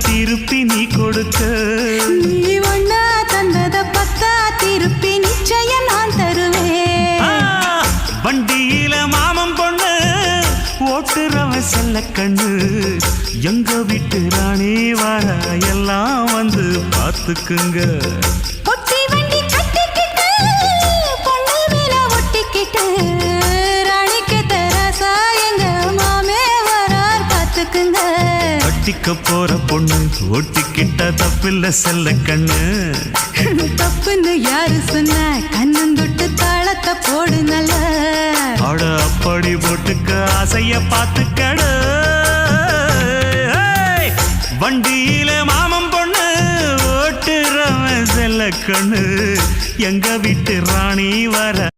திருப்பி நீ கொடுக்க. நீ ஒண்ணா தந்தத பத்தா திருப்பி நிச்சயம் நான் தருவேன். வண்டியில மாமன் பொண்ணு ஓட்டுறவன் செல்ல கண்ணு. எங்க வீட்டு ராணி வர எல்லாம் வந்து பார்த்துக்குங்க. ஒட்டி வண்டி கட்டிக்கிட்டு பொண்ணு மேல ஒட்டிக்கிட்டு ராணிக்கு தராசா எங்க மாமே வரார் பார்த்துக்குங்க. ஒட்டிக்க போற பொண்ணு ஒட்டிக்கிட்ட தப்பில்ல செல்ல கண்ணு. தப்புன்னு யாரு சொன்ன கண்ணந்தொட்டு தாளத்தை போடு நல்ல. அட அப்படி போட்டுக்க ஆசைய பார்த்துக்கட. வண்டியில மாமன் பொண்ணு ஓட்டுறவன் செல்ல கண்ணு. எங்க வீட்டு ராணி வர